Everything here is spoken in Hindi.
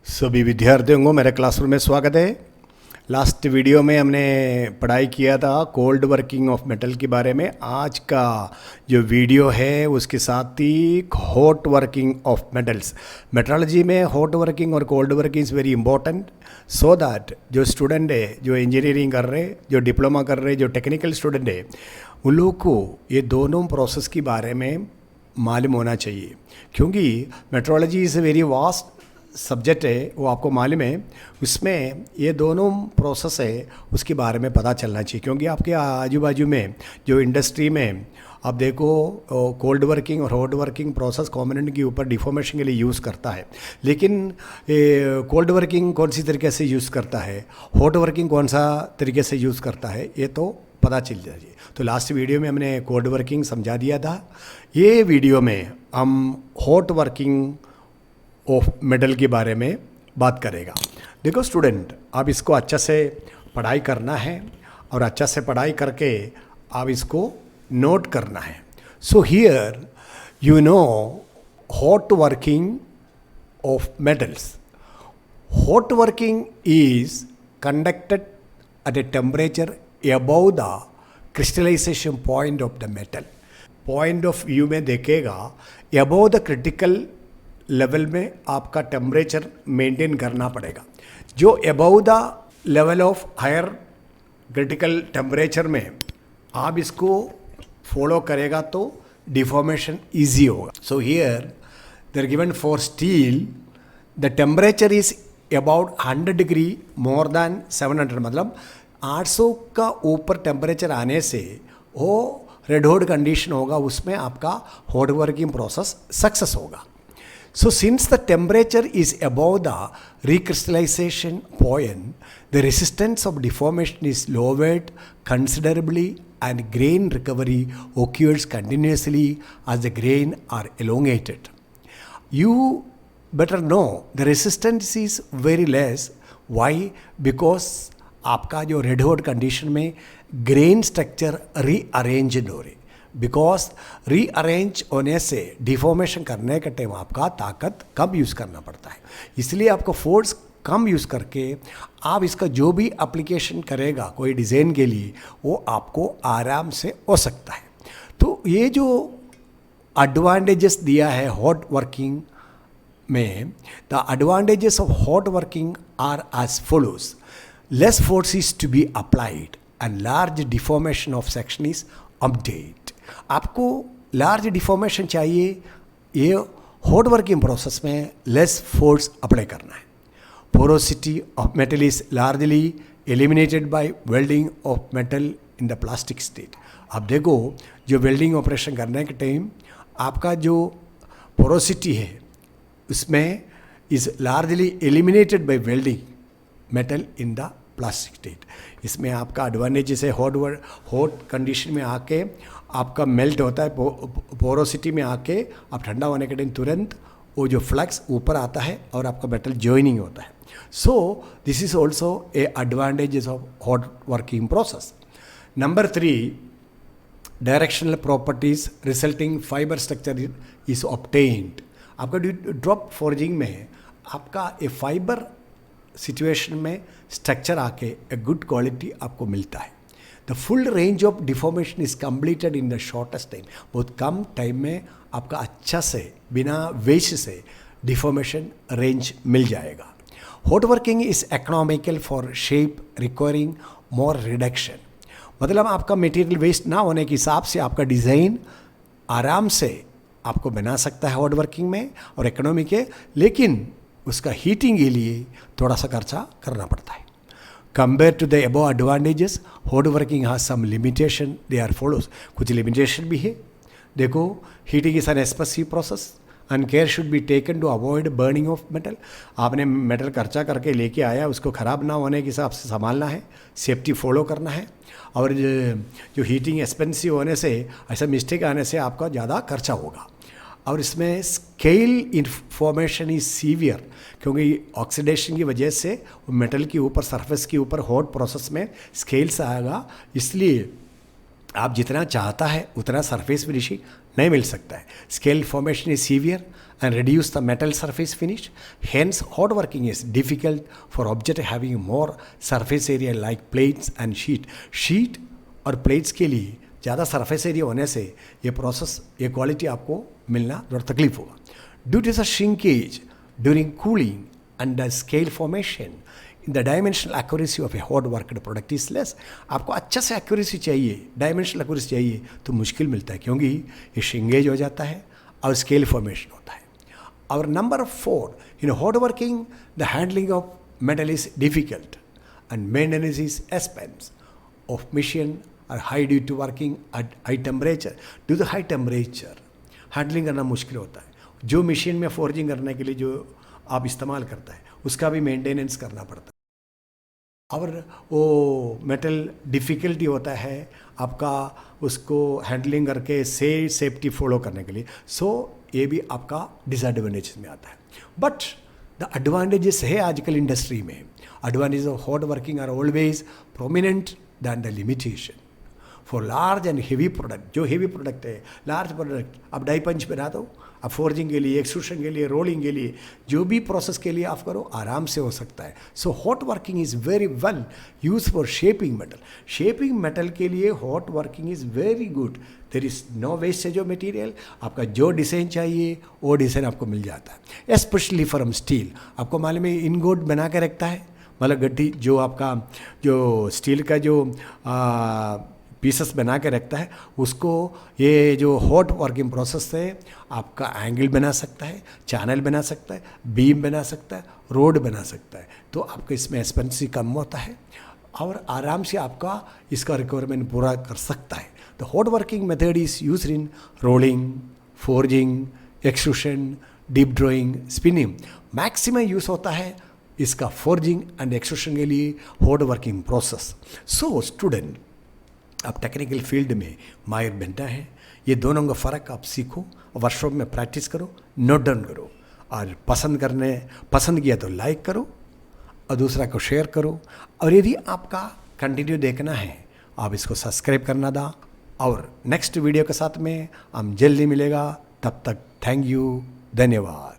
सभी विद्यार्थियों को मेरे क्लासरूम में स्वागत है। लास्ट वीडियो में हमने पढ़ाई किया था कोल्ड वर्किंग ऑफ मेटल के बारे में। आज का जो वीडियो है उसके साथ ही hot working of metals. Metrology में हॉट वर्किंग और cold working is very important, so that जो स्टूडेंट है, जो इंजीनियरिंग कर रहे, जो डिप्लोमा कर रहे, जो टेक्निकल स्टूडेंट है, उन लोगों को ये दोनों प्रोसेस के बारे में मालूम होना चाहिए, क्योंकि metrology is a very vast subject है, वो आपको मालूम है। उसमें ये दोनों प्रोसेस है उसके बारे में पता चलना चाहिए, क्योंकि आपके आजू बाजू में जो इंडस्ट्री में आप देखो कोल्ड वर्किंग और हॉट वर्किंग प्रोसेस कॉम्पोनेंट के ऊपर डिफॉर्मेशन के लिए यूज़ करता है, लेकिन कोल्ड वर्किंग कौन सी तरीके से यूज़ करता है, हॉट वर्किंग कौन सा तरीके से यूज़ करता है, ये तो पता चल जाइए। तो लास्ट वीडियो में हमने कोल्ड वर्किंग समझा दिया था। ये वीडियो में हम हॉट वर्किंग ऑफ मेटल के बारे में बात करेगा। देखो स्टूडेंट, आप इसको अच्छा से पढ़ाई करना है और अच्छा से पढ़ाई करके आप इसको नोट करना है। So here you know hot working of metals. Hot working is conducted at a temperature above the crystallization point of the metal. Point of view में देखेगा above the critical लेवल में आपका टेम्परेचर मेंटेन करना पड़ेगा। जो above the level of higher critical temperature में आप इसको फॉलो करेगा तो डिफॉर्मेशन इजी होगा। So here they are given for steel the temperature is about 100 degree more than 700, मतलब 800 का ऊपर टेम्परेचर आने से वो रेड हॉट कंडीशन होगा, उसमें आपका हॉट वर्किंग प्रोसेस सक्सेस होगा। So since the temperature is above the recrystallization point, the resistance of deformation is lowered considerably and grain recovery occurs continuously as the grain are elongated. You better know the resistance is very less. Why? Because आपका जो रेड हॉट कंडीशन में ग्रेन स्ट्रक्चर रीअरेंज हो रही, बिकॉज रीअरेंज होने से डिफॉर्मेशन करने का टाइम आपका ताकत कम यूज़ करना पड़ता है, इसलिए आपको फोर्स कम यूज़ करके आप इसका जो भी एप्लीकेशन करेगा कोई डिज़ाइन के लिए वो आपको आराम से हो सकता है। तो ये जो एडवांटेजेस दिया है हॉट वर्किंग में, the advantages of hot working are as follows. Less force is to be applied and large deformation of section is update. आपको लार्ज डिफॉर्मेशन चाहिए, ये हॉट वर्किंग प्रोसेस में लेस फोर्स अप्लाई करना है। Porosity of metal is largely eliminated by welding of metal in the plastic state. आप देखो जो वेल्डिंग ऑपरेशन करने के टाइम आपका जो पोरोसिटी है उसमें is largely eliminated by welding metal in the plastic state. इसमें आपका एडवांटेज है हॉट कंडीशन में आके आपका मेल्ट होता है, पोरोसिटी में आके आप ठंडा होने के टाइम तुरंत वो जो फ्लक्स ऊपर आता है और आपका मेटल जॉइनिंग होता है। So this is also a advantages of hot working process. Number 3, directional properties resulting fibre structure is obtained. आपका ड्रॉप फोर्जिंग में आपका ए फाइबर सिचुएशन में स्ट्रक्चर आके ए गुड क्वालिटी आपको मिलता है। The full range of deformation is completed in the shortest time. बहुत कम टाइम में आपका अच्छा से बिना वेस्ट से डिफॉर्मेशन रेंज मिल जाएगा। Hot working is economical for shape requiring more reduction, मतलब आपका मटेरियल वेस्ट ना होने के हिसाब से आपका डिज़ाइन आराम से आपको बना सकता है हॉट वर्किंग में और इकोनॉमिक है, लेकिन उसका हीटिंग के लिए थोड़ा सा खर्चा करना पड़ता है। Compare to the above advantages, hot working has some limitation, they are follows. कुछ लिमिटेशन भी है। देखो, heating is an expensive process and care should be taken to avoid burning of metal. आपने मेटल खर्चा करके लेके आया, उसको ख़राब ना होने के हिसाब से संभालना है, सेफ्टी फॉलो करना है। और जो हीटिंग एक्सपेंसिव होने से, ऐसा मिस्टेक आने से आपका ज़्यादा खर्चा होगा। और इसमें स्केल इन्फॉर्मेशन इज सीवियर, क्योंकि ऑक्सीडेशन की वजह से मेटल के ऊपर, सरफेस के ऊपर हॉट प्रोसेस में स्केल्स आएगा, इसलिए आप जितना चाहता है उतना सरफेस फिनिशिंग नहीं मिल सकता है. Scale formation is severe and reduce the metal surface finish. Hence, hot working is difficult for object having more surface area like plates and sheet. Sheet और plates के लिए ज़्यादा surface area होने से ये process, ये quality आपको मिलना थोड़ा तकलीफ होगा. Due to the shrinkage during cooling and the scale formation, the dimensional accuracy of a hot worked product is less. आपको अच्छा से accuracy चाहिए, dimensional accuracy चाहिए तो मुश्किल मिलता है क्योंकि ये shrinkage हो जाता है और scale formation होता है. Our number 4, in hot working, the handling of metal is difficult and maintenance is expense of machine are high due to working at high temperature. Due to high temperature, handling करना मुश्किल होता है. जो मशीन में फोर्जिंग करने के लिए जो आप इस्तेमाल करता है उसका भी मेंटेनेंस करना पड़ता है और वो मेटल डिफ़िकल्टी होता है आपका उसको हैंडलिंग करके सेफ्टी फॉलो करने के लिए. सो ये भी आपका डिसएडवांटेज में आता है. बट द एडवांटेजेस है आजकल इंडस्ट्री में. Advantage of hot working are always prominent than the limitation. For large and heavy product, जो हेवी प्रोडक्ट है, लार्ज प्रोडक्ट, आप डाई पंच बना दो, आप फोर्जिंग के लिए, एक्सट्रूशन के लिए, रोलिंग के लिए, जो भी प्रोसेस के लिए आप करो आराम से हो सकता है. So hot working is very well use for shaping metal. Shaping metal के लिए hot working is very good. There is no wastage of material. आपका जो डिज़ाइन चाहिए वो डिज़ाइन आपको मिल जाता है. Specially from steel. आपको मालूम है इनगोट बना के रखता है, मतलब गड्ढी जो आपका जो स्टील का जो पीसेस बना के रखता है उसको ये जो हॉट वर्किंग प्रोसेस से आपका एंगल बना सकता है, चैनल बना सकता है, बीम बना सकता है, रोड बना सकता है. तो आपको इसमें एक्सपेंस कम होता है और आराम से आपका इसका रिक्वायरमेंट पूरा कर सकता है. The hot working method is used in rolling, forging, extrusion, deep drawing, spinning. Maximum use होता है इसका फोर्जिंग एंड एक्सट्रूशन के लिए hot working process. So student, आप टेक्निकल फील्ड में माहिर बनना है. ये दोनों का फ़र्क आप सीखो, वर्कशॉप में प्रैक्टिस करो, नोट डाउन करो और पसंद किया तो लाइक करो और दूसरा को शेयर करो. और यदि आपका कंटिन्यू देखना है आप इसको सब्सक्राइब करना दा. और नेक्स्ट वीडियो के साथ में हम जल्दी मिलेगा. तब तक थैंक यू, धन्यवाद.